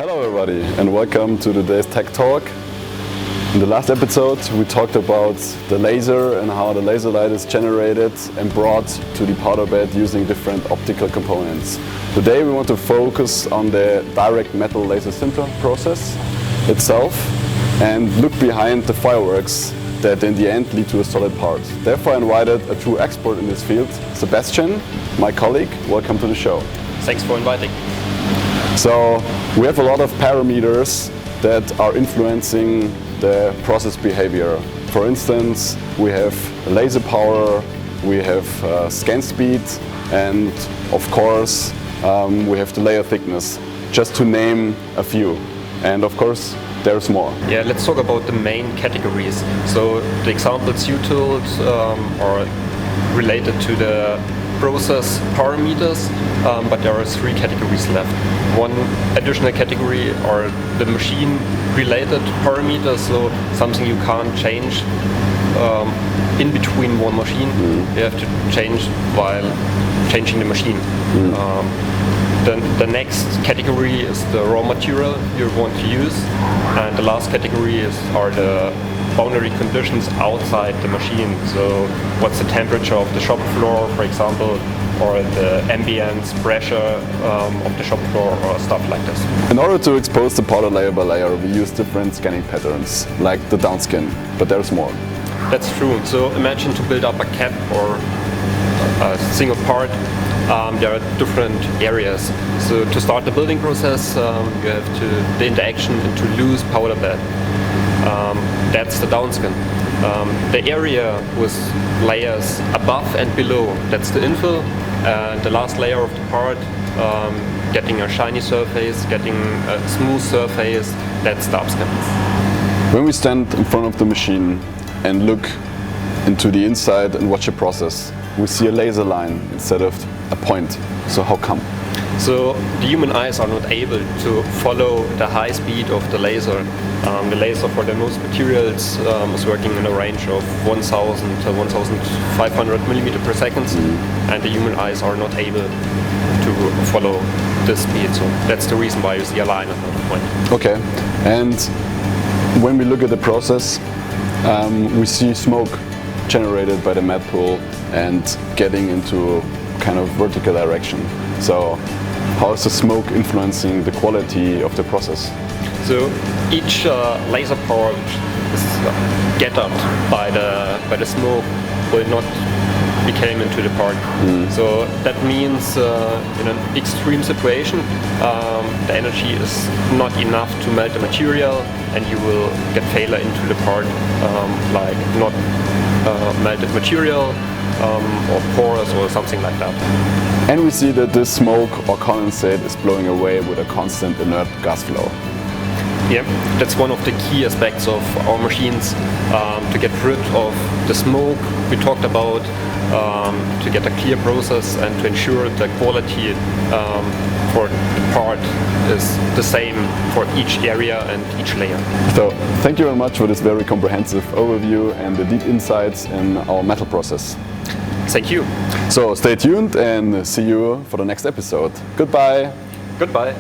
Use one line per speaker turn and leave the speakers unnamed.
Hello everybody and welcome to today's Tech Talk. In the last episode we talked about the laser and how the laser light is generated and brought to the powder bed using different optical components. Today we want to focus on the direct metal laser sinter process itself and look behind the fireworks that in the end lead to a solid part. Therefore I invited a true expert in this field, Sebastian, my colleague. Welcome to the show.
Thanks for inviting.
So we have a lot of parameters that are influencing the process behavior. For instance, we have laser power, we have scan speed, and of course we have the layer thickness, just to name a few. And of course there's more.
Yeah, let's talk about the main categories. So the examples you told are related to the process parameters, but there are three categories left. One additional category are the machine-related parameters, so something you can't change in between one machine. You have to change while changing the machine. The next category is the raw material you want to use, and the last category are the boundary conditions outside the machine. So what's the temperature of the shop floor, for example, or the ambient pressure of the shop floor, or stuff like this.
In order to expose the powder layer by layer, we use different scanning patterns, like the downscan, but there's more.
That's true. So imagine to build up a cap or a single part. There are different areas. So to start the building process, you have the interaction into loose powder bed. That's the downscan. The area with layers above and below, that's the infill. The last layer of the part, getting a shiny surface, getting a smooth surface, that's the upscan.
When we stand in front of the machine and look into the inside and watch a process, we see a laser line instead of a point. So how come?
So the human eyes are not able to follow the high speed of the laser. The laser for the most materials is working in a range of 1000 to 1500 millimeters per second, and the human eyes are not able to follow this speed. So that's the reason why you see a line and not a point.
Okay, and when we look at the process, we see smoke generated by the mat pool and getting into kind of vertical direction. So how is the smoke influencing the quality of the process?
So each laser power is gathered by the smoke will not become into the part. So that means in an extreme situation the energy is not enough to melt the material, and you will get failure into the part, like not melted material or pores or something like that.
And we see that this smoke or condensate is blowing away with a constant inert gas flow.
Yeah, that's one of the key aspects of our machines, to get rid of the smoke we talked about, to get a clear process and to ensure the quality for the part is the same for each area and each layer.
So thank you very much for this very comprehensive overview and the deep insights in our metal process.
Thank you.
So stay tuned and see you for the next episode. Goodbye.
Goodbye.